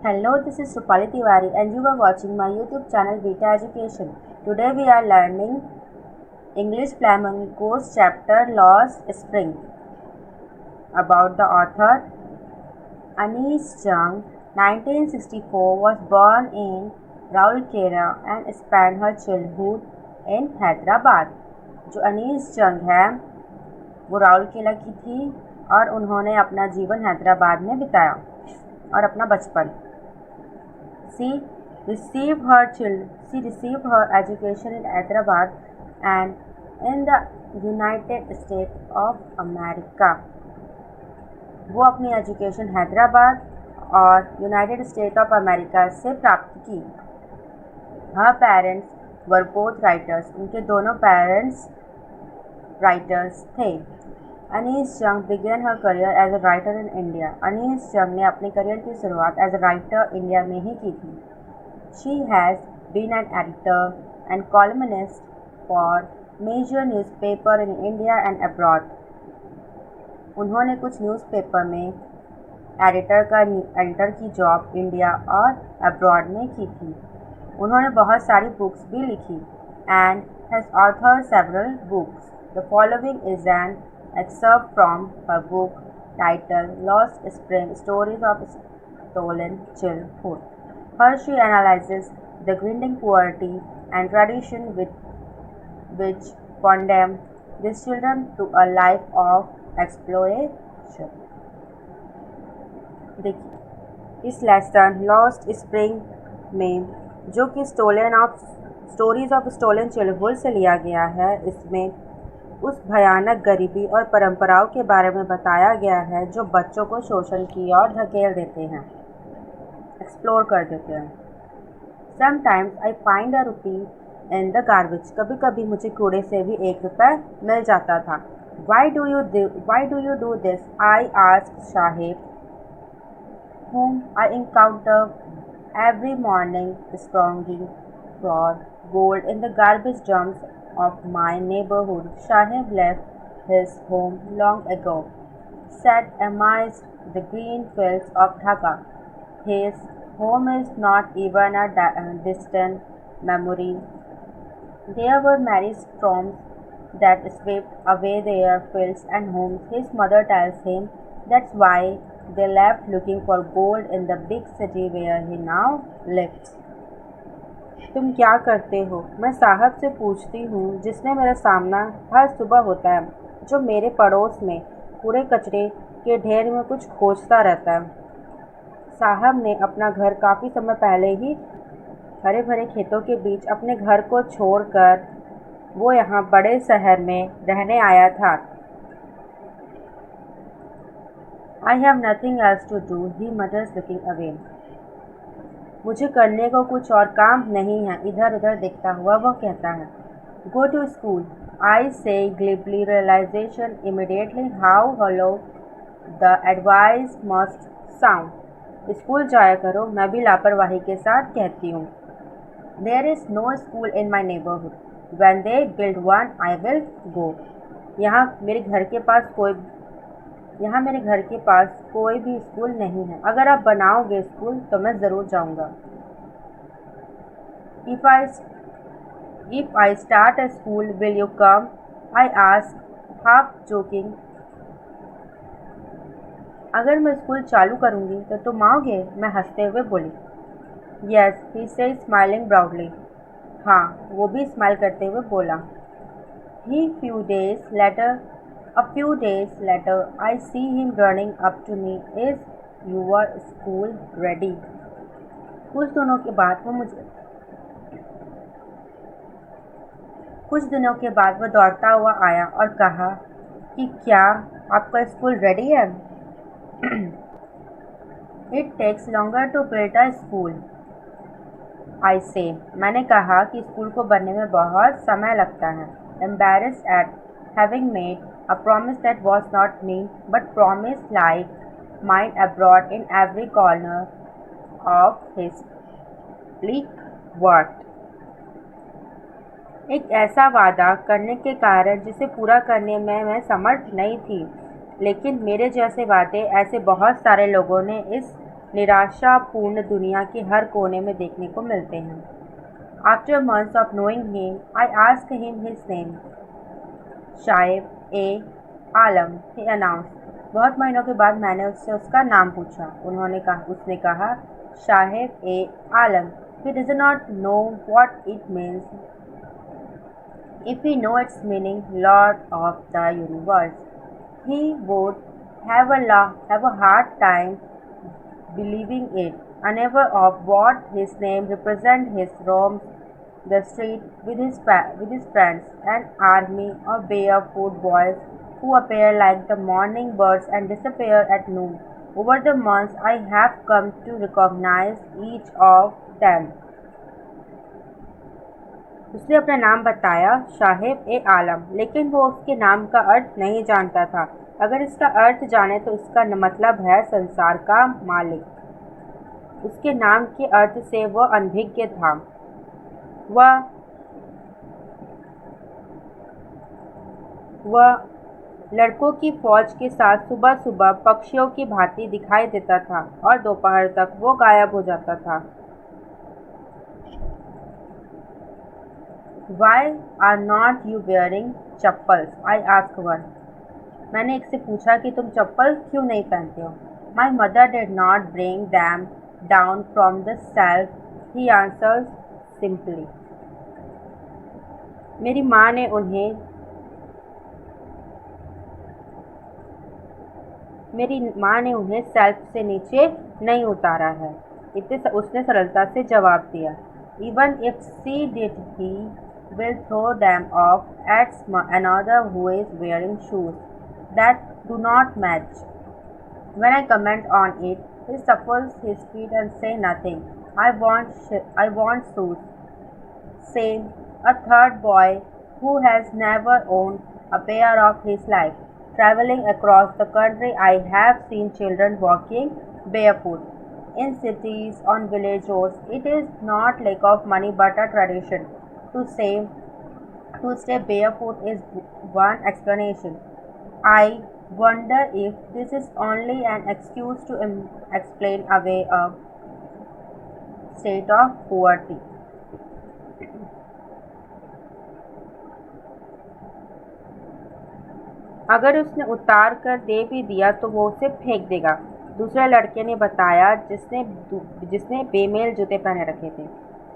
Hello, this is Rupali Tiwari and you are watching my YouTube channel Beta Education. Today we are learning English Flamenco's chapter Lost Spring. About the author, Anis Jung, 1964, was born in Raulkela and spent her childhood in Hyderabad. जो अनीस जंग है वो राउरकेला की थी और उन्होंने अपना जीवन हैदराबाद में बिताया और अपना बचपन She received her education in Hyderabad and in the United States of America. वो अपनी एजुकेशन हैदराबाद और यूनाइटेड स्टेट ऑफ अमेरिका से प्राप्त की. Her parents were both writers. उनके दोनों पेरेंट्स राइटर्स थे. अनीस जंग began her career as a writer in India. Anees जंग ने अपने करियर की शुरुआत एज अ राइटर इंडिया में ही की थी. She has been an editor and columnist for major newspaper in India and abroad. उन्होंने कुछ न्यूज़पेपर में एडिटर की जॉब इंडिया और अब्रॉड में की थी. उन्होंने बहुत सारी बुक्स भी लिखी and has authored several books. The following is an excerpt from her book titled Lost Spring: Stories of Stolen Childhood. Here she analyzes the grinding poverty and tradition with which condemn these children to a life of exploitation. देखिए इस lesson lost spring में जो कि stories of stolen चिल्डहुड से लिया गया है, इसमें उस भयानक गरीबी और परंपराओं के बारे में बताया गया है जो बच्चों को शोषण की ओर धकेल देते हैं, एक्सप्लोर कर देते हैं. समटाइम्स आई फाइंड अ रूपी इन द गार्बेज. कभी कभी मुझे कूड़े से भी 1 रुपये मिल जाता था. Why do you do this? I asked Sahib, whom I encounter every morning scrounging for gold in the garbage dumps of my neighborhood. Sahib left his home long ago, set amidst the green fields of Dhaka. His home is not even a distant memory. There were many storms that swept away their fields and homes. His mother tells him that's why they left looking for gold in the big city where he now lives. तुम क्या करते हो? मैं साहब से पूछती हूँ जिसने मेरा सामना हर सुबह होता है, जो मेरे पड़ोस में कूड़े कचरे के ढेर में कुछ खोजता रहता है. साहब ने अपना घर काफ़ी समय पहले ही हरे भरे खेतों के बीच अपने घर को छोड़कर वो यहाँ बड़े शहर में रहने आया था. I have nothing else to do, he mutters looking away. मुझे करने को कुछ और काम नहीं है, इधर उधर देखता हुआ वह कहता है. Go to school, I say glibly, realization immediately how hollow the advice must sound. School जाया करो, मैं भी लापरवाही के साथ कहती हूँ. There is no school in my neighborhood. When they build one, I will go. यहाँ मेरे घर के पास कोई भी स्कूल नहीं है. अगर आप बनाओगे स्कूल तो मैं ज़रूर जाऊंगा. If I start a school, will you come? I asked, half joking. अगर मैं स्कूल चालू करूंगी तो तुम आओगे? मैं हंसते हुए बोली. Yes, he said, smiling proudly. हाँ, वो भी स्माइल करते हुए बोला. A few days later, I see him running up to me. Is your school ready? कुछ दिनों के बाद वह दौड़ता हुआ आया और कहा कि क्या आपका स्कूल रेडी है? It takes longer to build a school, I say. मैंने कहा कि स्कूल को बनने में बहुत समय लगता है. Embarrassed at having made a promise that was not me, but promise like mine abroad in every corner of his bleak world. एक ऐसा वादा करने के कारण जिसे पूरा करने में मैं समर्थ नहीं थी, लेकिन मेरे जैसे वादे ऐसे बहुत सारे लोगों ने इस निराशापूर्ण दुनिया के हर कोने में देखने को मिलते हैं। After months of knowing him, I asked him his name. शाइब A Alam, he announced. बहुत महीनों के बाद मैंने उससे उसका नाम पूछा। उसने कहा, शाहिब ए आलम. He does not know what it means. If we know its meaning, Lord of the universe, he would have a hard time believing it, unaware of what his name represents. He roams the street with his friends, an army of barefoot boys who appear like the morning birds and disappear at noon. Over the months, I have come to recognize each of them. उसने अपना नाम बताया, शाहिब ए आलम, लेकिन वो उसके नाम का अर्थ नहीं जानता था। अगर इसका अर्थ जाने तो इसका मतलब है संसार का मालिक। उसके नाम के अर्थ से वह अनभिज्ञ था। वह लड़कों की फौज के साथ सुबह सुबह पक्षियों की भांति दिखाई देता था और दोपहर तक वो गायब हो जाता था। Why are not you wearing chappals? I asked one. मैंने एक से पूछा कि तुम चप्पल क्यों नहीं पहनते हो? My mother did not bring them down from the shelf, he answered simply. मेरी माँ ने उन्हें शेल्फ से नीचे नहीं उतारा है। उसने सरलता से जवाब दिया। Even if she did, he will throw them off at another who is wearing shoes that do not match. When I comment on it, he shuffles his feet and say nothing. I want shoes. Say a third boy who has never owned a pair of his life. Traveling across the country, I have seen children walking barefoot in cities, on village roads. It is not lack of money but a tradition. To stay barefoot is one explanation. I wonder if this is only an excuse to explain away a state of poverty. अगर उसने उतार कर दे भी दिया तो वो उसे फेंक देगा, दूसरे लड़के ने बताया जिसने बेमेल जूते पहने रखे थे।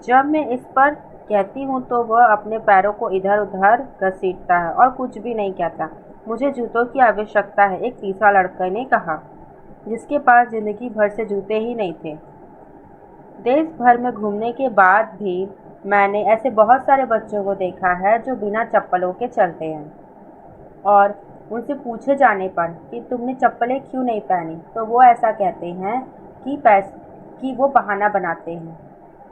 जब मैं इस पर कहती हूँ तो वह अपने पैरों को इधर उधर घसीटता है और कुछ भी नहीं कहता। मुझे जूतों की आवश्यकता है, एक तीसरा लड़के ने कहा, जिसके पास जिंदगी भर से जूते ही नहीं थे। देश भर में घूमने के बाद भी मैंने ऐसे बहुत सारे बच्चों को देखा है जो बिना चप्पलों के चलते हैं, और उनसे पूछे जाने पर कि तुमने चप्पलें क्यों नहीं पहनी तो वो ऐसा कहते हैं कि वो बहाना बनाते हैं।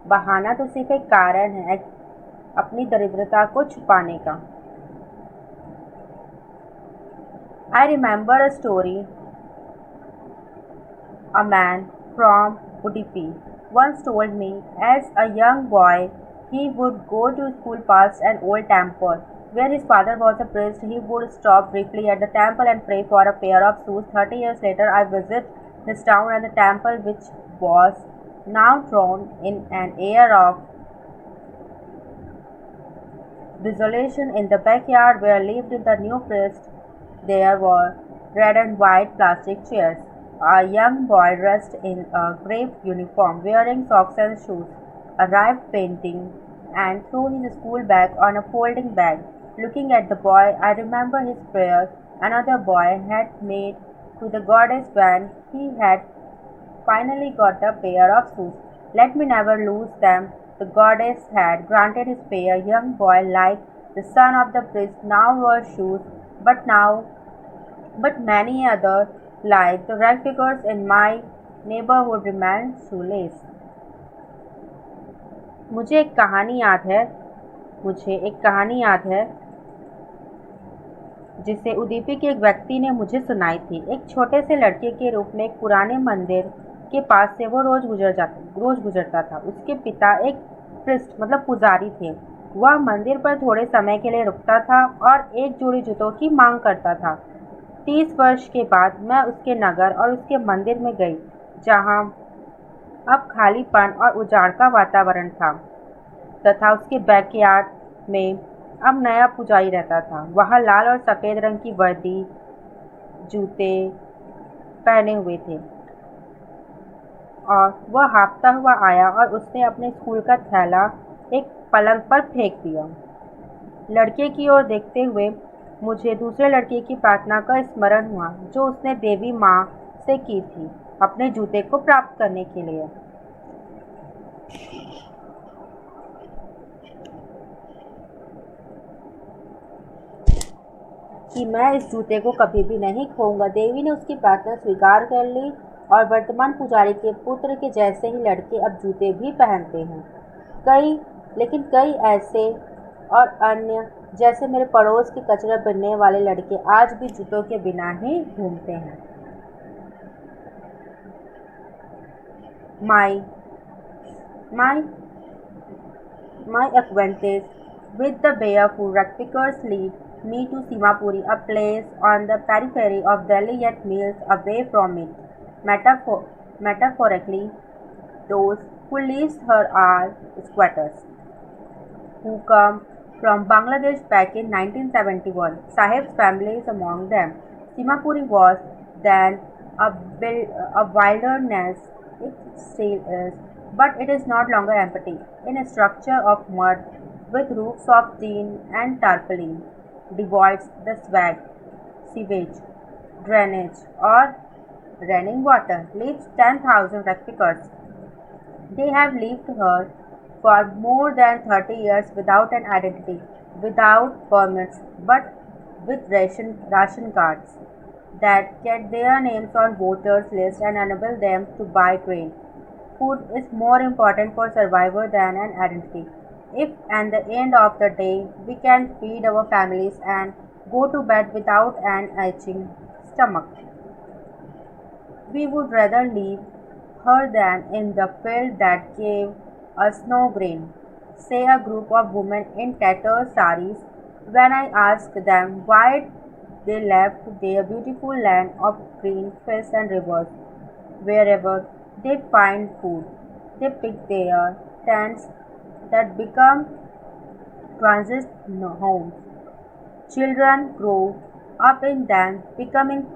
बहाना तो सिर्फ एक कारण है अपनी दरिद्रता को छुपाने का। I remember a story. A man from Udupi once told me as a young boy he would go to school past an old temple where his father was a priest. He would stop briefly at the temple and pray for a pair of shoes. 30 years later, I visit his town and the temple, which was now thrown in an air of desolation. In the backyard where lived the new priest, there were red and white plastic chairs. A young boy dressed in a grey uniform, wearing socks and shoes, arrived painting and threw his school bag on a folding bed. Looking at the boy, I remember his prayer another boy had made to the goddess when he had finally got a pair of shoes. Let me never lose them. The goddess had granted his prayer. Young boy, like the son of the priest, now wore shoes, but many others, like the rag pickers in my neighborhood, remained shoeless. मुझे एक कहानी याद है जिसे उदीपी के एक व्यक्ति ने मुझे सुनाई थी। एक छोटे से लड़के के रूप में एक पुराने मंदिर के पास से वो रोज गुजरता था। उसके पिता एक प्रिस्ट मतलब पुजारी थे। वह मंदिर पर थोड़े समय के लिए रुकता था और एक जोड़ी जूतों की मांग करता था। 30 वर्ष के बाद मैं उसके नगर और उसके मंदिर में गई, जहाँ अब खालीपन और उजाड़ का वातावरण था तथा उसके बैकयार्ड में अब नया पुजारी रहता था। वह लाल और सफ़ेद रंग की वर्दी, जूते पहने हुए थे और वह हाँफता हुआ आया और उसने अपने स्कूल का थैला एक पलंग पर फेंक दिया। लड़के की ओर देखते हुए मुझे दूसरे लड़के की प्रार्थना का स्मरण हुआ जो उसने देवी माँ से की थी अपने जूते को प्राप्त करने के लिए। कि मैं इस जूते को कभी भी नहीं खोऊंगा। देवी ने उसकी प्रार्थना स्वीकार कर ली और वर्तमान पुजारी के पुत्र के जैसे ही लड़के अब जूते भी पहनते हैं। लेकिन कई ऐसे और अन्य जैसे मेरे पड़ोस के कचरा बिनने वाले लड़के आज भी जूतों के बिना ही घूमते हैं। माई माई My acquaintance with the barefoot rugbyers lead me to Simapuri, a place on the periphery of Delhi yet miles away from it. Metaphorically, those who live here are squatters who come from Bangladesh back in 1971. Sahib's family is among them. Simapuri was then a wilderness. It still is, but it is not longer empty. In a structure of mud with roofs of tin and tarpaulin, divides the sewage, drainage, or running water lives 10,000 replicas. They have lived here for more than 30 years without an identity, without permits, but with ration cards that get their names on voters' lists and enable them to buy grain. Food is more important for survival than an identity. If at the end of the day we can feed our families and go to bed without an aching stomach, we would rather live her than in the field that gave us no grain, say a group of women in tattered saris when I asked them why they left their beautiful land of green fields and rivers. Wherever they find food, they pick their tents that become transit homes. Children grow up in them, becoming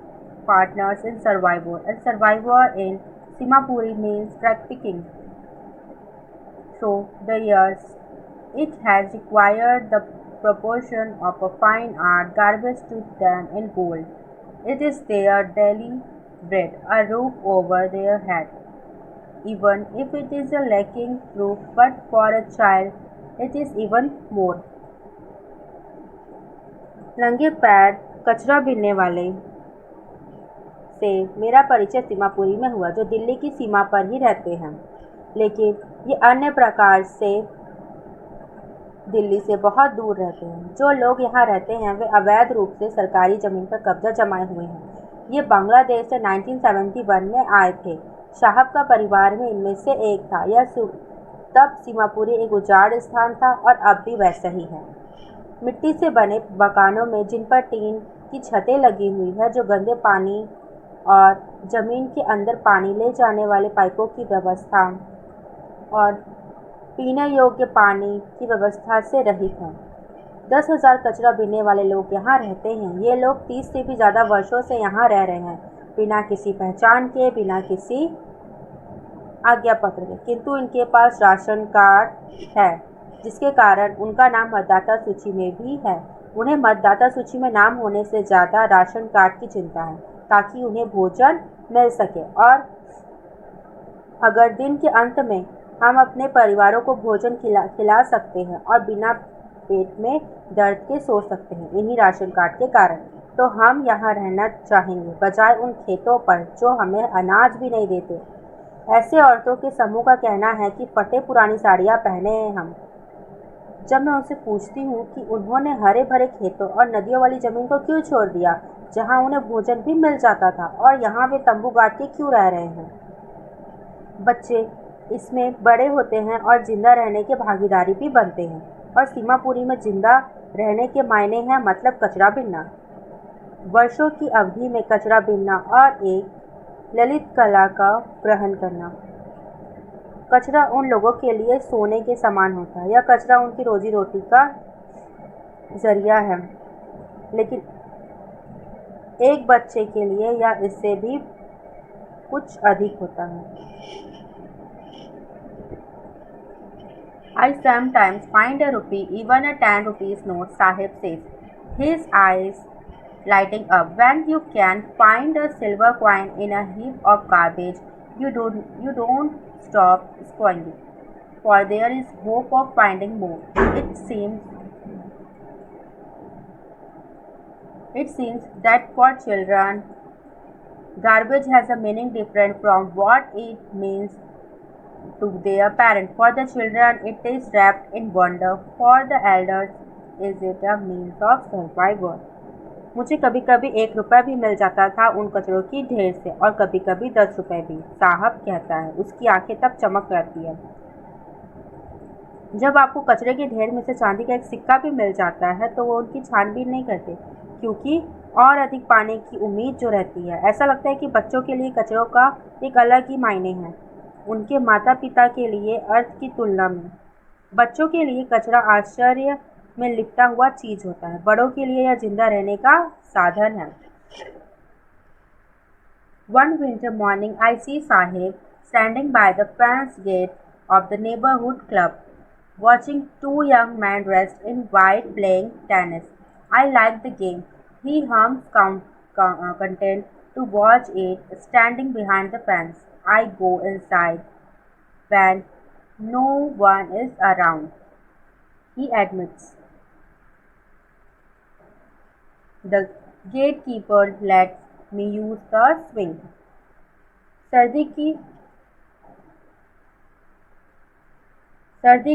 partners in survival, and survivor in Simapuri means practicing through the years. It has required the proportion of a fine art garbage to them in gold. It is their daily bread, a roof over their head. Even if it is a lacking roof, but for a child, it is even more. नंगे पैर कचरा बीनने वाले से मेरा परिचय सीमापुरी में हुआ, जो दिल्ली की सीमा पर ही रहते हैं, लेकिन ये अन्य प्रकार से दिल्ली से बहुत दूर रहते हैं। जो लोग यहाँ रहते हैं वे अवैध रूप से सरकारी ज़मीन पर कब्जा जमाए हुए हैं। ये बांग्लादेश से 1971 में आए थे। साहब का परिवार में इनमें से एक था। तब सीमापुरी एक उजाड़ स्थान था और अब भी वैसा ही है। मिट्टी से बने मकानों में जिन पर टीन की छतें लगी हुई है, जो गंदे पानी और ज़मीन के अंदर पानी ले जाने वाले पाइपों की व्यवस्था और पीने योग्य पानी की व्यवस्था से रहित हैं। 10,000 कचरा बीनने वाले लोग यहाँ रहते हैं। ये लोग 30 से भी ज़्यादा वर्षों से यहाँ रह रहे हैं, बिना किसी पहचान के, बिना किसी आज्ञा पत्र के, किंतु इनके पास राशन कार्ड है, जिसके कारण उनका नाम मतदाता सूची में भी है। उन्हें मतदाता सूची में नाम होने से ज़्यादा राशन कार्ड की चिंता है, ताकि उन्हें भोजन मिल सके और अगर दिन के अंत में हम अपने परिवारों को भोजन खिला सकते हैं और बिना पेट में दर्द के सो सकते हैं इन्हीं राशन कार्ड के कारण, तो हम यहाँ रहना चाहेंगे, बजाय उन खेतों पर जो हमें अनाज भी नहीं देते। ऐसे औरतों के समूह का कहना है कि फटे पुरानी साड़ियाँ पहने हैं हम। जब मैं उनसे पूछती हूँ कि उन्होंने हरे भरे खेतों और नदियों वाली ज़मीन को क्यों छोड़ दिया, जहाँ उन्हें भोजन भी मिल जाता था, और यहाँ वे तंबू गाड़ के क्यों रह रहे हैं। बच्चे इसमें बड़े होते हैं और जिंदा रहने के भागीदारी भी बनते हैं, और सीमापुरी में जिंदा रहने के मायने हैं मतलब कचरा बीनना, वर्षों की अवधि में कचरा बीनना और एक ललित कला का ग्रहण करना। कचरा उन लोगों के लिए सोने के समान होता है। यह कचरा उनकी रोजी रोटी का जरिया है, लेकिन एक बच्चे के लिए यह इससे भी कुछ अधिक होता है। I sometimes find a rupee, even a 10 rupees note, Sahib says, his eyes lighting up. When you can find a silver coin in a heap of garbage, you don't stop squandering, for there is hope of finding more. It seems that for children, garbage has a meaning different from what it means to their parents. For the children, it is wrapped in wonder. For the elders, is it a means of survival? मुझे कभी कभी 1 रुपया भी मिल जाता था उन कचरों की ढेर से, और कभी कभी 10 रुपये भी, साहब कहता है। उसकी आंखें तब चमक रहती है। जब आपको कचरे के ढेर में से चांदी का एक सिक्का भी मिल जाता है तो वो उनकी छानबीन नहीं करते, क्योंकि और अधिक पाने की उम्मीद जो रहती है। ऐसा लगता है कि बच्चों के लिए कचरों का एक अलग ही मायने है, उनके माता पिता के लिए अर्थ की तुलना में। बच्चों के लिए कचरा आश्चर्य में लिपटा हुआ चीज होता है, बड़ों के लिए यह जिंदा रहने का साधन है। One winter morning, I see Sahib standing by the fence gate of the neighborhood club, watching two young men dressed in white playing tennis. I like the game. He hums content to watch it, standing behind the fence. I go inside when no one is around, he admits. The gatekeeper lets me use the swing. सर्दी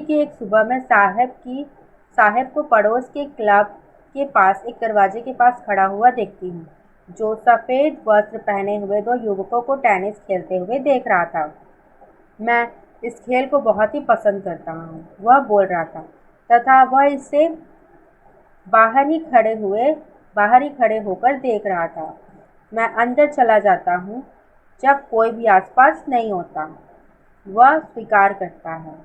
की एक सुबह में साहेब को पड़ोस के club के पास एक दरवाजे के पास खड़ा हुआ देखती हूँ, जो सफ़ेद वस्त्र पहने हुए 2 युवकों को टेनिस खेलते हुए देख रहा था। मैं इस खेल को बहुत ही पसंद करता हूँ, वह बोल रहा था, तथा वह इससे बाहर ही खड़े होकर देख रहा था। मैं अंदर चला जाता हूँ जब कोई भी आसपास नहीं होता, वह स्वीकार करता है,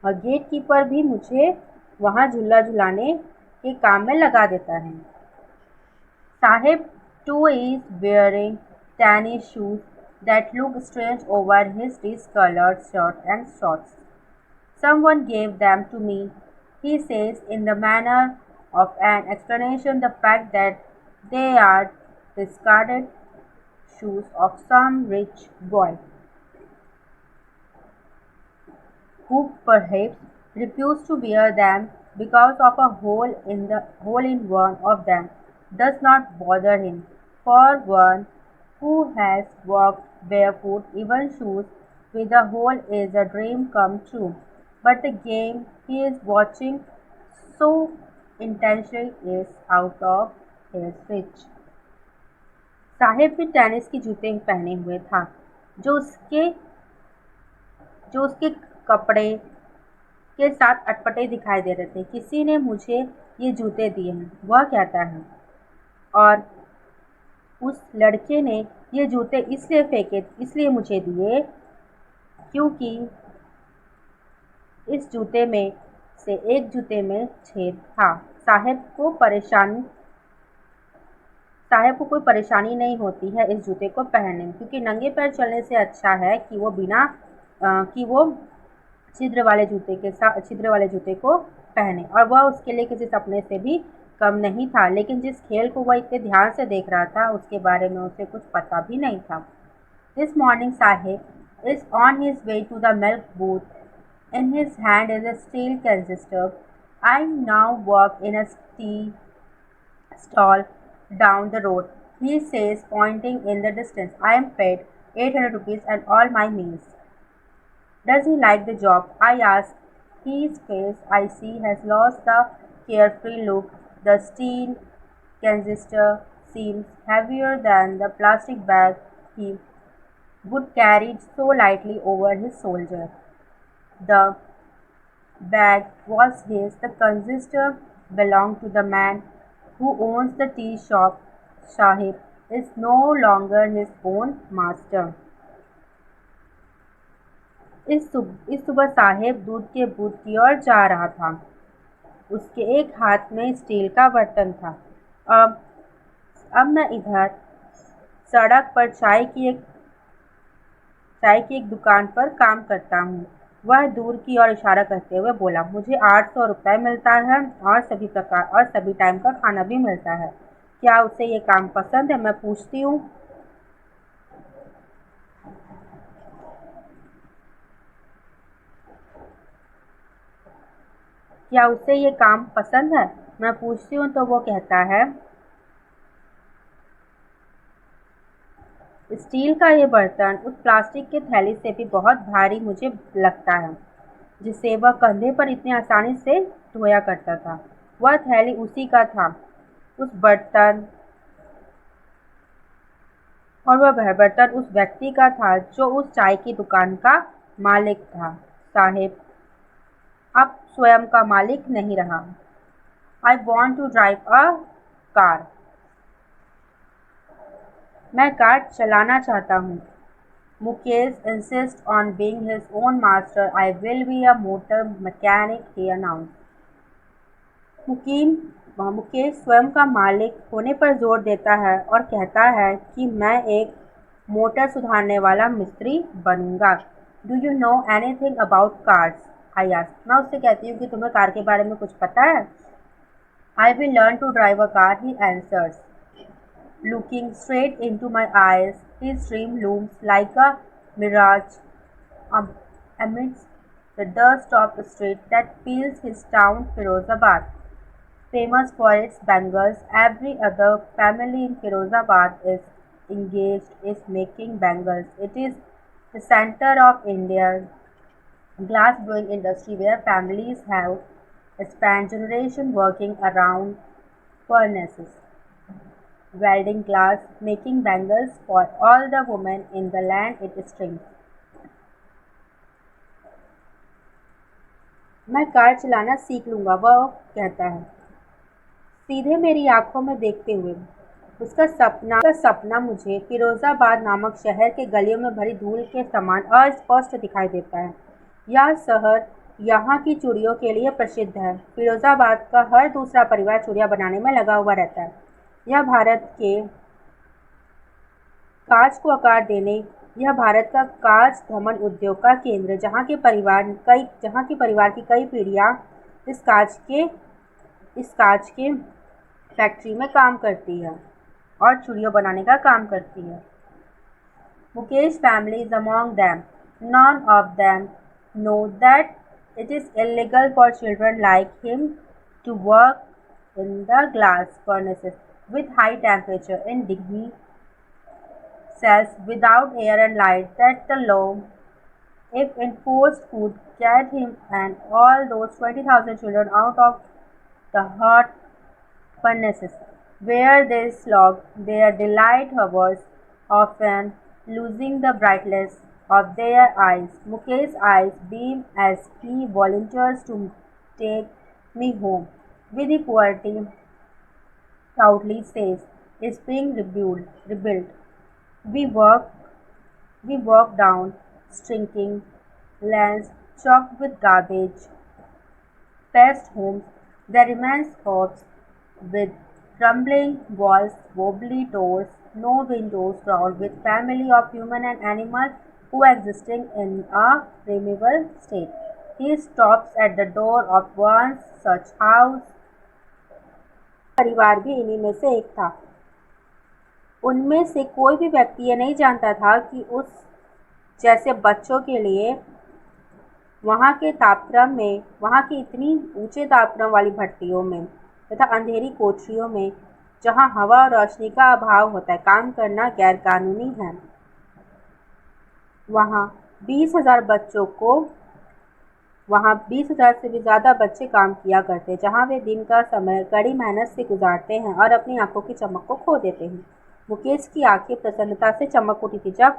और गेटकीपर भी मुझे वहाँ झूला झुलाने के काम में लगा देता है। साहेब too is wearing tennis shoes that look strange over his discolored shirt and shorts. Someone gave them to me, he says in the manner of an explanation the fact that they are discarded shoes of some rich boy, who perhaps refused to wear them because of a hole in one of them does not bother him. For one who has walked barefoot, even shoes with a hole is a dream come true. But the game he is watching so intensely is out of his reach. साहेब भी tennis के जूते पहने हुए था, जो उसके कपड़े के साथ अटपटे दिखाई दे रहे थे। किसी ने मुझे ये जूते दिए हैं, वह कहता है, और उस लड़के ने ये जूते इसलिए मुझे दिए क्योंकि इस जूते में से एक जूते में छेद था। साहेब को कोई परेशानी नहीं होती है इस जूते को पहनने में, क्योंकि नंगे पैर चलने से अच्छा है कि वो छिद्र वाले जूते को पहने, और वह उसके लिए किसी सपने से भी कम नहीं था। लेकिन जिस खेल को वह इतने ध्यान से देख रहा था उसके बारे में उसे कुछ पता भी नहीं था। This morning Sahib is on his way to the milk booth. In his hand is a steel canister. I now walk in a tea stall down the road, he says, pointing in the distance. I am paid 800 rupees and all my meals. Does he like the job? I ask. His face, I see, has lost the carefree look. The steel canister seems heavier than the plastic bag he would carry so lightly over his shoulder. The bag was his. The canister belonged to the man who owns the tea shop. Sahib is no longer his own master. इस सुबह साहेब दूध के booth की ओर जा रहा था। उसके एक हाथ में स्टील का बर्तन था। अब अब मैं इधर सड़क पर चाय की एक दुकान पर काम करता हूँ। वह दूर की ओर इशारा करते हुए बोला, मुझे 800 रुपये मिलता है और सभी टाइम का खाना भी मिलता है। क्या उसे ये काम पसंद है? मैं पूछती हूँ। क्या उसे ये काम पसंद है? मैं पूछती हूँ तो वो कहता है, स्टील का ये बर्तन उस प्लास्टिक के थैली से भी बहुत भारी मुझे लगता है, जिसे वह कंधे पर इतनी आसानी से ढोया करता था। वह थैली उसी का था, उस बर्तन और वह बर्तन उस व्यक्ति का था जो उस चाय की दुकान का मालिक था। साहेब अब स्वयं का मालिक नहीं रहा। I want to drive a car. मैं कार चलाना चाहता हूँ। Mukesh insists on being his own master. I will be a motor mechanic, he announced. Mukesh स्वयं का मालिक होने पर जोर देता है और कहता है कि मैं एक मोटर सुधारने वाला मिस्त्री बनूंगा। Do you know anything about cars? I ask. मैं उससे कहती हूँ कि तुम्हें कार के बारे में कुछ पता है? I will learn to drive a car, ही answers. Looking straight into my eyes, his dream looms like a mirage amidst the dust of the street that fills his town, Firozabad. Famous for its bangles, every other family in Firozabad is making bangles. It is the center of India's glass blowing industry where families have spent generations working around furnaces, welding glass, making bangles for all the women in the land it strings. मैं car चलाना सीख लूँगा, वह कहता है, सीधे मेरी आंखों में देखते हुए। उसका सपना मुझे फिरोजाबाद नामक शहर के गलियों में भरी धूल के समान अस्पष्ट दिखाई देता है। यह शहर यहाँ की चूड़ियों के लिए प्रसिद्ध है। फिरोजाबाद का हर दूसरा परिवार चूड़ियाँ बनाने में लगा हुआ रहता है। यह भारत का कांच धमन उद्योग का केंद्र, जहाँ के परिवार की कई पीढ़ियाँ इस कांच के फैक्ट्री में काम करती है और चूड़ियाँ बनाने का काम करती है। Mukesh family is among them. None of them know that it is illegal for children like him to work in the glass furnaces with high temperature in degree cells without air and light, that the law, if enforced, could get him and all those 20,000 children out of the hot furnaces, where they slog their delight hours, often losing the brightness of their eyes. Mukesh's eyes beam as he volunteers to take me home. With the poverty, proudly says, is being rebuilt. We walk, we walk down stinking lanes choked with garbage, past homes, there remains hopes with crumbling walls, wobbly doors, no windows, crowded with family of human and animal coexisting in a primeval state. He stops at the door of one such house. परिवार भी इन्हीं में से एक था। उनमें से कोई भी व्यक्ति ये नहीं जानता था कि उस जैसे बच्चों के लिए वहाँ की इतनी ऊंचे तापक्रम वाली भट्टियों में तथा अंधेरी कोठरियों में, जहाँ हवा और रोशनी का अभाव होता है, काम करना गैरकानूनी है। वहाँ 20,000 से भी ज़्यादा बच्चे काम किया करते, जहाँ वे दिन का समय कड़ी मेहनत से गुजारते हैं और अपनी आंखों की चमक को खो देते हैं। मुकेश की आंखें प्रसन्नता से चमक उठी थी जब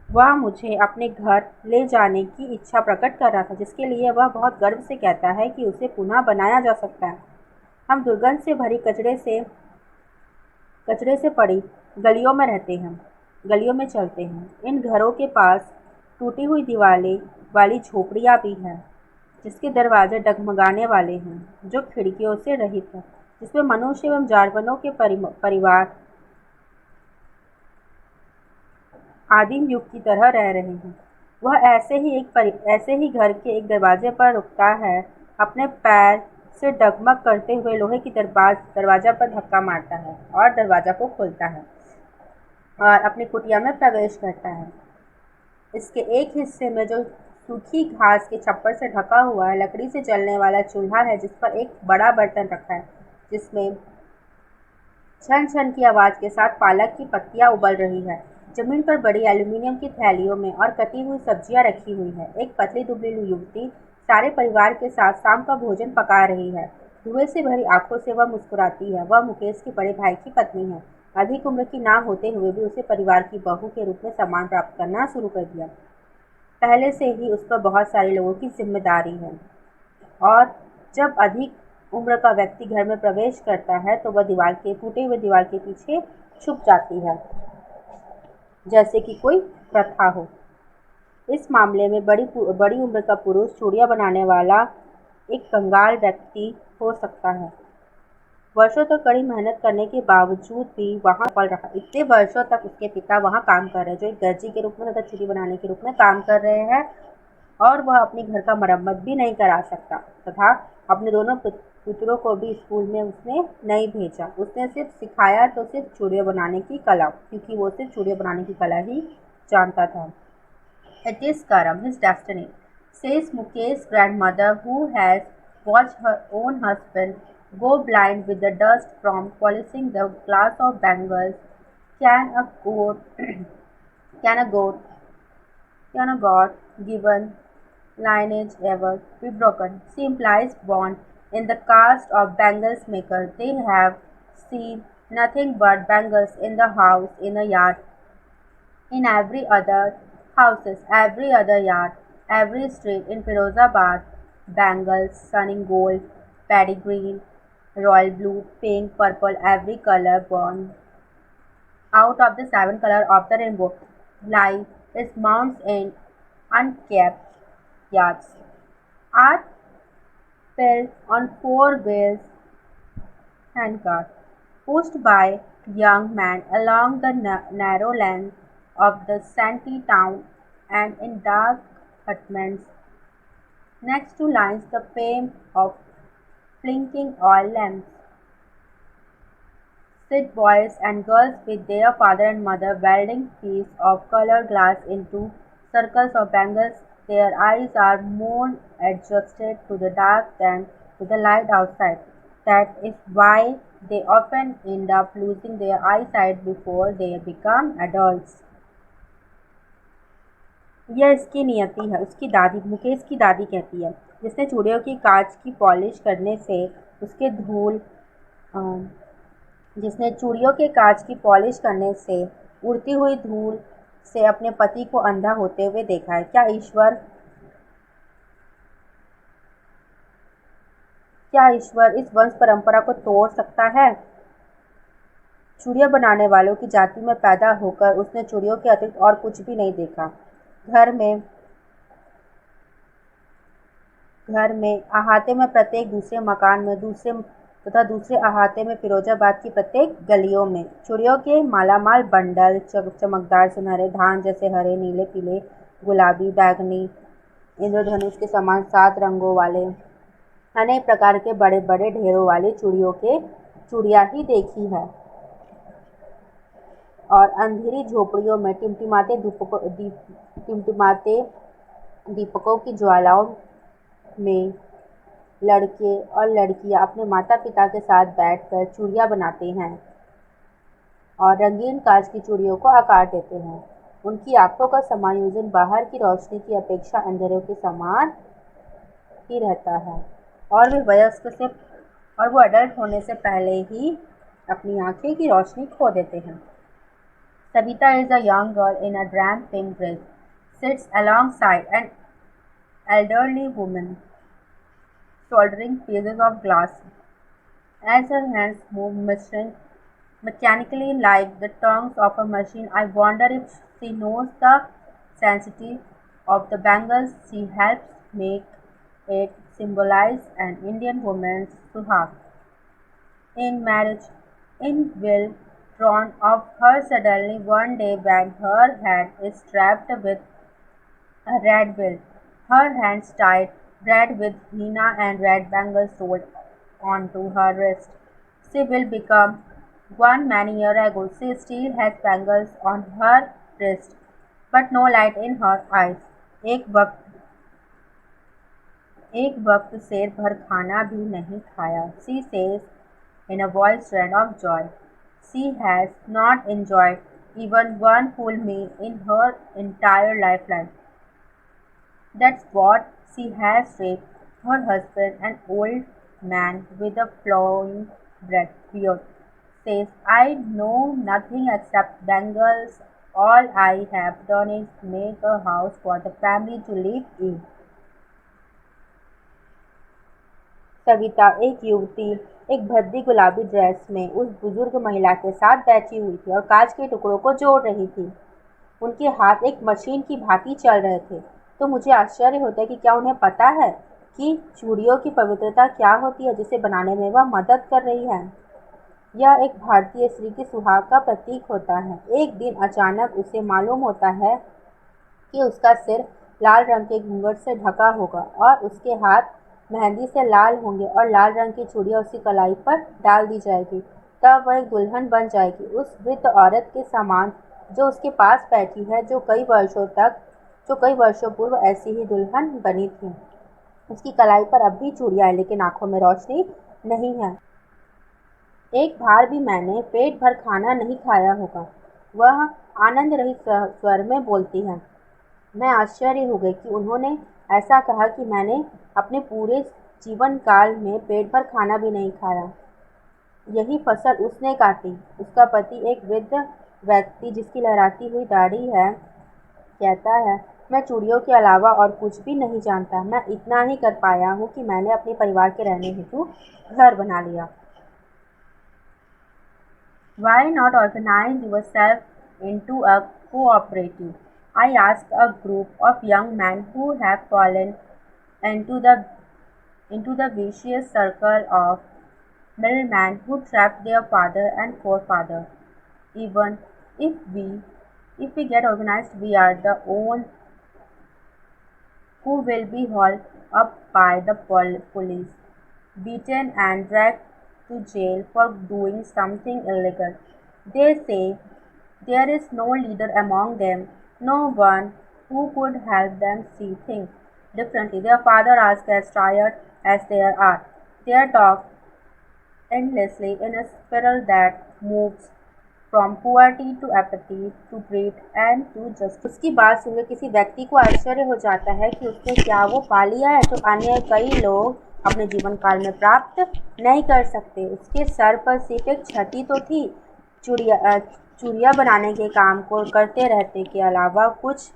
वह मुझे अपने घर ले जाने की इच्छा प्रकट कर रहा था, जिसके लिए वह बहुत गर्व से कहता है कि उसे पुनः बनाया जा सकता है। हम दुर्गंध से भरी कचरे से पड़ी गलियों में चलते हैं। इन घरों के पास टूटी हुई दीवारें, वाली झोपड़ियाँ भी हैं, जिसके दरवाजे डगमगाने वाले हैं, जो खिड़कियों से रहित है, जिसमें मनुष्य एवं जानवरों के परिवार आदिम युग की तरह रह रहे हैं। वह ऐसे ही घर के एक दरवाजे पर रुकता है, अपने पैर से डगमग करते हुए लोहे की दरवाजा पर धक्का मारता है और दरवाजा को खोलता है और अपनी कुटिया में प्रवेश करता है। इसके एक हिस्से में, जो सूखी घास के छप्पर से ढका हुआ है, लकड़ी से जलने वाला चूल्हा है, जिस पर एक बड़ा बर्तन रखा है, जिसमें छन छन की आवाज़ के साथ पालक की पत्तियां उबल रही है। जमीन पर बड़ी एल्यूमीनियम की थैलियों में और कटी हुई सब्जियां रखी हुई है। एक पतली दुबली युवती सारे परिवार के साथ शाम का भोजन पका रही है। धुएं से भरी आंखों से वह मुस्कुराती है। वह मुकेश के बड़े भाई की पत्नी है। अधिक उम्र की ना होते हुए भी उसे परिवार की बहू के रूप में सम्मान प्राप्त करना शुरू कर दिया। पहले से ही उस पर बहुत सारे लोगों की जिम्मेदारी है, और जब अधिक उम्र का व्यक्ति घर में प्रवेश करता है तो वह टूटे हुए दीवार के पीछे छुप जाती है, जैसे कि कोई प्रथा हो। इस मामले में बड़ी उम्र का पुरुष चूड़ियाँ बनाने वाला एक कंगाल व्यक्ति हो सकता है। वर्षों तक कड़ी मेहनत करने के बावजूद भी वहाँ सफल रहा। इतने वर्षों तक उसके पिता वहाँ काम कर रहे, जो एक दर्जी के रूप में तथा चूड़ी बनाने के रूप में काम कर रहे हैं, और वह अपने घर का मरम्मत भी नहीं करा सकता तथा अपने दोनों पुत्रों को भी स्कूल में उसने नहीं भेजा। उसने सिर्फ सिखाया तो सिर्फ चूड़ियाँ बनाने की कला, क्योंकि वो सिर्फ चूड़ियाँ बनाने की कला ही जानता था। It is Karam, his destiny, says Mukesh's grandmother, who has watched her own husband go blind with the dust from polishing the glass of bangles. Can a goat, can a goat, can a god given lineage ever be broken? She implies bond in the caste of bangles maker. They have seen nothing but bangles in the house, in a yard, in every other houses, every other yard, every street in Firozabad, bangles, sunning gold, paddy green, royal blue, pink, purple, every color born out of the seven colors of the rainbow lie its mounts in unkept yards, are built on four wheels handcart, pushed by young men along the narrow length of the shanty town, and in dark hutments next to lines the fame of blinking oil lamps. Sit boys and girls with their father and mother welding pieces of colored glass into circles of bangles. Their eyes are more adjusted to the dark than to the light outside. That is why they often end up losing their eyesight before they become adults. यह इसकी नियति है, उसकी दादी, मुकेश की दादी कहती है, जिसने चूड़ियों की कांच की पॉलिश करने से उसके धूल जिसने चूड़ियों के कांच की पॉलिश करने से उड़ती हुई धूल से अपने पति को अंधा होते हुए देखा है। क्या ईश्वर इस वंश परंपरा को तोड़ सकता है? चूड़ियाँ बनाने वालों की जाति में पैदा होकर उसने चूड़ियों के अतिरिक्त और कुछ भी नहीं देखा। घर में अहाते में प्रत्येक दूसरे मकान में दूसरे अहाते में फिरोजाबाद की प्रत्येक गलियों में चूड़ियों के मालामाल बंडल, चमकदार सुनहरे धान जैसे हरे, नीले, पीले, गुलाबी, बैंगनी, इंद्रधनुष के समान 7 रंगों वाले अनेक प्रकार के बड़े बड़े ढेरों वाली चूड़ियाँ ही देखी है। और अंधेरी झोपड़ियों में टिमटिमाते दीपकों की ज्वालाओं में लड़के और लड़कियां अपने माता पिता के साथ बैठकर चूड़ियाँ बनाते हैं और रंगीन कांच की चूड़ियों को आकार देते हैं। उनकी आंखों का समायोजन बाहर की रोशनी की अपेक्षा अंधेरे के समान ही रहता है, और वो अडल्ट होने से पहले ही अपनी आंखें की रोशनी खो देते हैं। Savita is a young girl in a damp pink dress, sits alongside an elderly woman, soldering pieces of glass. As her hands move mechanically like the tongues of a machine, I wonder if she knows the sensitive of the bangles she helps make it symbolize an Indian woman's suhag. In marriage, in will drawn of her suddenly one day when her hand is strapped with a red will, her hands tied, red with henna and red bangles rolled onto her wrist. She will become one many years ago. She still has bangles on her wrist, but no light in her eyes. एक वक्त एक वक्त शेर भर खाना भी नहीं खाया. She says in a voice red of joy. She has not enjoyed even one full meal in her entire lifeline. That's what she has raped her husband, an old man with a flowing beard. Says, I know nothing except bangles. All I have done is make a house for the family to live in. Savita एक युवती एक भद्दी गुलाबी dress में उस बुजुर्ग महिला के साथ बैठी हुई थी और कांच के टुकड़ों को जोड़ रही थी। उनके हाथ एक मशीन की भांति चल रहे थे। तो मुझे आश्चर्य होता है कि क्या उन्हें पता है कि चूड़ियों की पवित्रता क्या होती है जिसे बनाने में वह मदद कर रही है। यह एक भारतीय स्त्री की सुहाग का प्रतीक होता है। एक दिन अचानक उसे मालूम होता है कि उसका सिर लाल रंग के घूंघट से ढका होगा और उसके हाथ मेहंदी से लाल होंगे और लाल रंग की चूड़ियाँ उसकी कलाई पर डाल दी जाएगी। तब वह एक दुल्हन बन जाएगी, उस वृद्ध औरत के समान जो उसके पास बैठी है, जो कई वर्षों पूर्व ऐसी ही दुल्हन बनी थी। उसकी कलाई पर अब भी चूड़ियाँ हैं, लेकिन आंखों में रोशनी नहीं है। एक बार भी मैंने पेट भर खाना नहीं खाया होगा, वह आनंद रहित स्वर में बोलती है। मैं आश्चर्य हो गई कि उन्होंने ऐसा कहा कि मैंने अपने पूरे जीवन काल में पेट भर खाना भी नहीं खाया। यही फसल उसने काटी। उसका पति, एक वृद्ध व्यक्ति जिसकी लहराती हुई दाढ़ी है, कहता है, मैं चूड़ियों के अलावा और कुछ भी नहीं जानता। मैं इतना ही कर पाया हूँ कि मैंने अपने परिवार के रहने हेतु घर बना लिया। Why not organize yourself into a cooperative? I asked a group of young men who have fallen into the vicious circle of middlemen who trapped their father and forefather. Even if we get organized, we are the ones who will be hauled up by the police, beaten and dragged to jail for doing something illegal. They say there is no leader among them, no one who could help them see things differently. Their father asks as tired as they are. They talk endlessly in a spiral that moves from poverty to apathy to greed and to justice. उसकी बात सुनकर किसी व्यक्ति को आश्चर्य हो जाता है कि उसने क्या वो पा लिया है जो अन्य कई लोग अपने जीवन काल में प्राप्त नहीं कर सकते। उसके सर पर सिर्फ एक छठी तो थी, चूड़ियाँ बनाने के काम को करते रहते के अलावा कुछ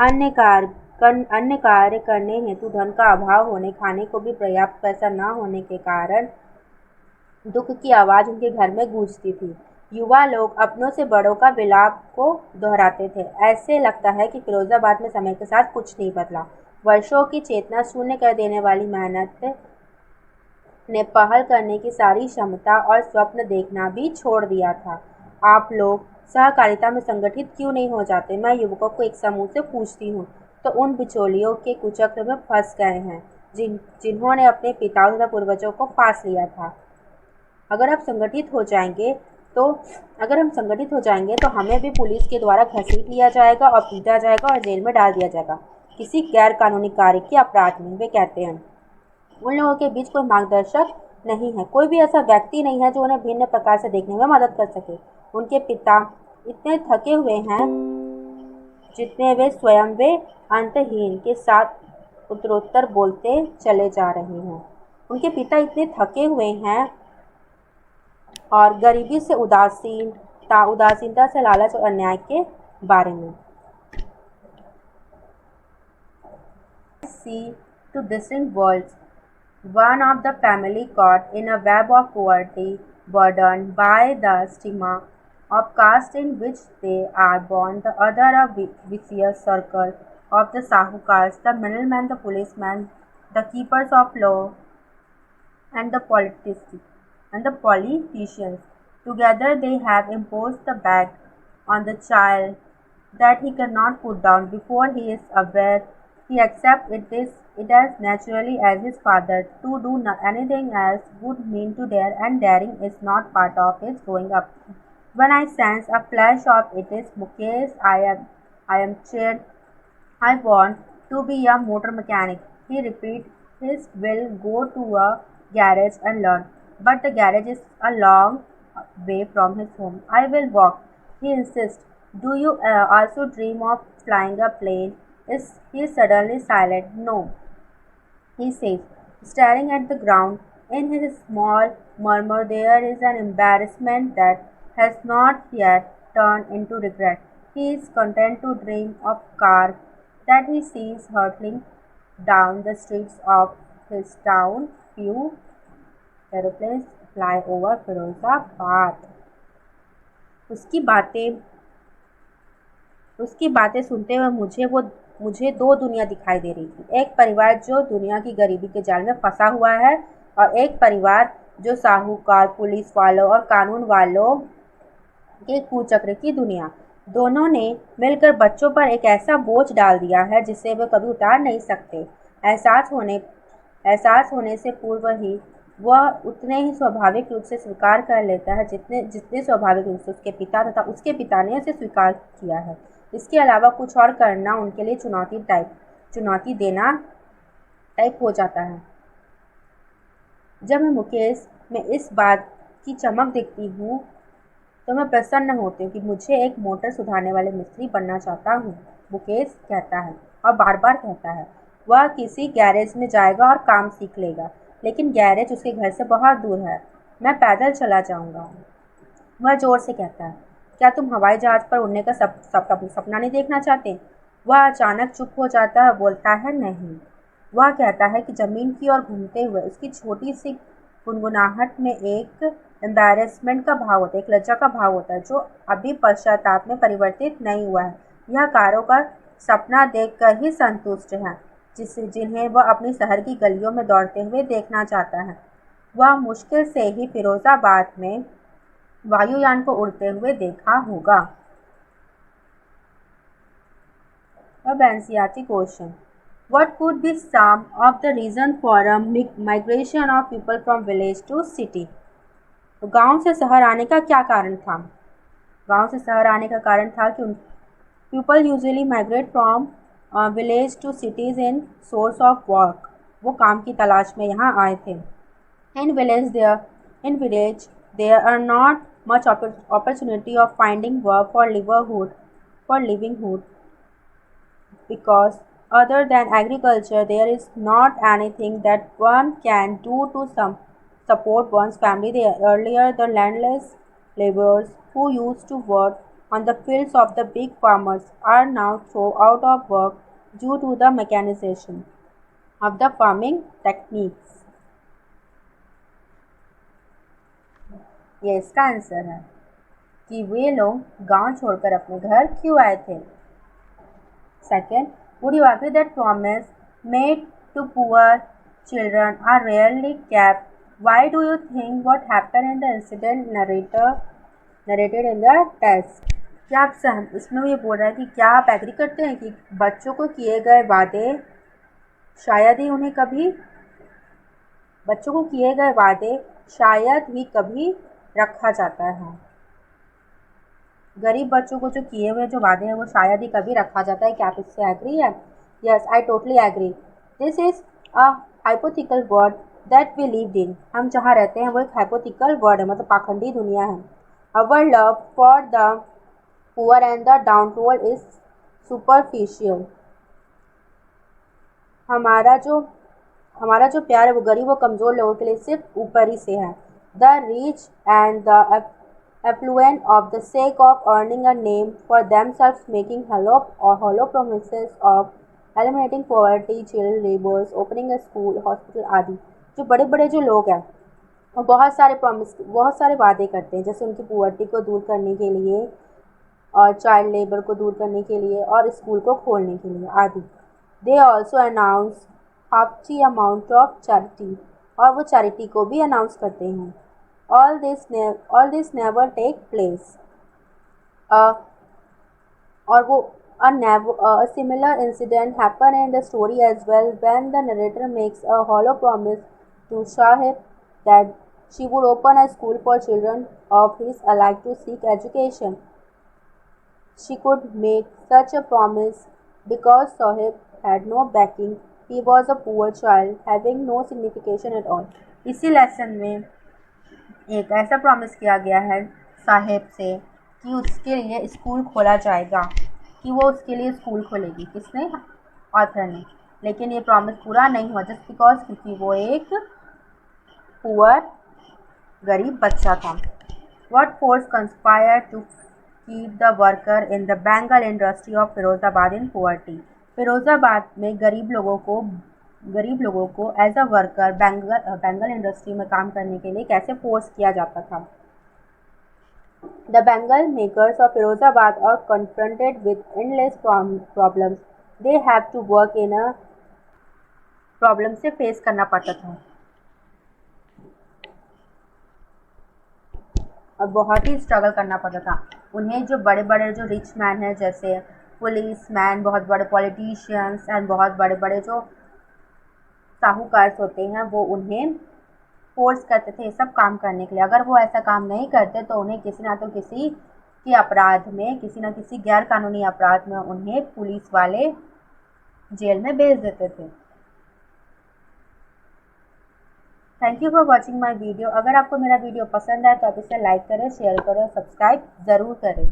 अन्य कार्य करने हेतु धन का अभाव होने, खाने को भी पर्याप्त पैसा न होने के कारण दुख की आवाज़ उनके घर में गूंजती थी। युवा लोग अपनों से बड़ों का विलाप को दोहराते थे। ऐसे लगता है कि फिरोजाबाद में समय के साथ कुछ नहीं बदला। वर्षों की चेतना शून्य कर देने वाली मेहनत ने पहल करने की सारी क्षमता और स्वप्न देखना भी छोड़ दिया था। आप लोग सहकारिता में संगठित क्यों नहीं हो जाते? मैं युवकों को एक समूह से पूछती हूँ तो उन बिचौलियों के कुचक्र में फंस गए हैं जिन्होंने अपने पिताओं तथा पूर्वजों को फांस लिया था। अगर हम संगठित हो जाएंगे तो हमें भी पुलिस के द्वारा घसीट लिया जाएगा और पीटा जाएगा और जेल में डाल दिया जाएगा किसी गैर कानूनी कार्य के अपराध में। वे कहते हैं उन लोगों के बीच कोई मार्गदर्शक नहीं है, कोई भी ऐसा व्यक्ति नहीं है जो उन्हें भिन्न प्रकार से देखने में मदद कर सके। उनके पिता इतने थके हुए हैं जितने वे अंतहीन के साथ उत्तरोत्तर बोलते चले जा रहे हैं। उनके पिता इतने थके हुए हैं और गरीबी से उदासीनता से लालच और अन्याय के बारे में। See two distinct worlds. One of the family caught in a web of poverty, burdened by the stigma of caste in which they are born, the other a vicious circle of the Sahukars, the middlemen, the policemen, the keepers of law, and the politicians. Together they have imposed the bag on the child that he cannot put down before he is aware he accepts it as naturally as his father. To do anything else would mean to dare, and daring is not part of his growing up. When I sense a flash of it is Mukesh, I am cheered. I want to be a motor mechanic. He repeats his will go to a garage and learn. But the garage is a long way from his home. I will walk. He insists. Do you also dream of flying a plane? Is he suddenly silent? No, he says, staring at the ground. In his small murmur there is an embarrassment that has not yet turned into regret. He is content to dream of car that he sees hurtling down the streets of his town. Few aeroplanes fly over Firozabad. उसकी बातें उसकी बातें सुनते हुए मुझे दो दुनिया दिखाई दे रही थी। एक परिवार जो दुनिया की गरीबी के जाल में फंसा हुआ है और एक परिवार जो साहूकार, पुलिस वालों और कानून वालों के कुचक्र की दुनिया। दोनों ने मिलकर बच्चों पर एक ऐसा बोझ डाल दिया है जिसे वे कभी उतार नहीं सकते। एहसास होने से पूर्व ही वह उतने ही स्वाभाविक रूप से स्वीकार कर लेता है जितने स्वाभाविक रूप से उसके पिता तथा उसके पिता ने उसे स्वीकार किया है। इसके अलावा कुछ और करना उनके लिए चुनौती देना टाइप हो जाता है। जब मैं मुकेश में इस बात की चमक देखती हूँ तो मैं प्रसन्न होती हूँ कि मुझे एक मोटर सुधारने वाले मिस्त्री बनना चाहता हूँ, मुकेश कहता है और बार बार कहता है। वह किसी गैरेज में जाएगा और काम सीख लेगा, लेकिन गैरेज उसके घर से बहुत दूर है। मैं पैदल चला जाऊँगा। वह जोर से कहता है, क्या तुम हवाई जहाज़ पर उड़ने का सपना नहीं देखना चाहते? वह अचानक चुप हो जाता है, बोलता है नहीं। वह कहता है कि ज़मीन की ओर घूमते हुए उसकी छोटी सी गुनगुनाहट में एक एम्बैरेसमेंट का भाव होता है, एक लज्जा का भाव होता है जो अभी पश्चाताप में परिवर्तित नहीं हुआ है। यह कारों का सपना देखकर ही संतुष्ट है जिन्हें वह अपनी शहर की गलियों में दौड़ते हुए देखना चाहता है। वह मुश्किल से ही फिरोजाबाद में वायुयान को उड़ते हुए देखा होगा। अब NCERT question, What could be some of the reason for a migration of people from village to city? तो गांव से शहर आने का क्या कारण था? गांव से शहर आने का कारण था कि people usually migrate from village to cities in source of work. वो काम की तलाश में यहाँ आए थे। In village there are not much opportunity of finding work for livelihood because other than agriculture there is not anything that one can do to support one's family. Earlier the landless laborers who used to work on the fields of the big farmers are now thrown out of work due to the mechanization of the farming techniques. ये इसका answer है कि वे लोग गांव छोड़कर अपने घर क्यों आए थे। Second, would you agree that promises made to poor children are rarely kept? Why do you think what happened in the incident narrated in the text? क्या आप इसमें ये बोल रहा है कि क्या आप एग्री करते हैं कि बच्चों को किए गए वादे शायद ही कभी रखा जाता है। गरीब बच्चों को जो किए हुए जो वादे हैं वो शायद ही कभी रखा जाता है। क्या आप इससे एग्री है? Yes, I totally agree. This is a hypothetical world that we lived in. हम जहाँ रहते हैं वो एक हाइपोथेटिकल वर्ड है, मतलब पाखंडी दुनिया है। Our love for the poor and the downfall is superficial. हमारा जो प्यार है वो गरीब और कमज़ोर लोगों के लिए सिर्फ ऊपरी से है। The rich and the affluent of the sake of earning a name for themselves, making hollow promises of eliminating poverty, child laborers, opening a school, hospital आदि। जो बड़े बड़े जो लोग हैं वो बहुत सारे वादे करते हैं, जैसे उनकी पुअर्टी को दूर करने के लिए और चाइल्ड लेबर को दूर करने के लिए और स्कूल को खोलने के लिए आदि। They also announce hefty amount of charity, और वो चैरिटी को भी अनाउंस करते हैं। All this never take place. और वो a similar incident happened in the story as well, when the narrator makes a hollow promise to Shahid that she would open a school for children of his alike to seek education. She could make such a promise because Sahib had no backing. He was a poor child, having no signification at all. इसी lesson में एक ऐसा promise किया गया है साहेब से कि उसके लिए स्कूल खोला जाएगा, कि वो उसके लिए स्कूल खोलेगी। किसने? ऑथर ने। लेकिन ये प्रॉमिस पूरा नहीं हुआ जस्ट बिकॉज क्योंकि वो एक पुअर गरीब बच्चा था। What force conspired to keep the worker in the Bengal industry of Firozabad in poverty? Firozabad में गरीब लोगों को as a worker bangle industry में काम करने के लिए कैसे फोर्स किया जाता था? The Bengal makers of Firozabad are confronted with endless problems. They have to work in a problem से फेस करना पड़ता था और बहुत ही स्ट्रगल करना पड़ता था उन्हें। जो बड़े बड़े जो रिच मैन हैं, जैसे पुलिस मैन, बहुत बड़े पॉलिटिशियंस एंड बहुत बड़े बड़े जो साहूकार होते हैं, वो उन्हें फोर्स करते थे ये सब काम करने के लिए। अगर वो ऐसा काम नहीं करते तो उन्हें किसी ना तो किसी के अपराध में, किसी न किसी गैर कानूनी अपराध में उन्हें पुलिस वाले जेल में भेज देते थे। Thank you for watching my video. अगर आपको मेरा वीडियो पसंद आए तो आप इसे लाइक करें, शेयर करें और सब्सक्राइब ज़रूर करें।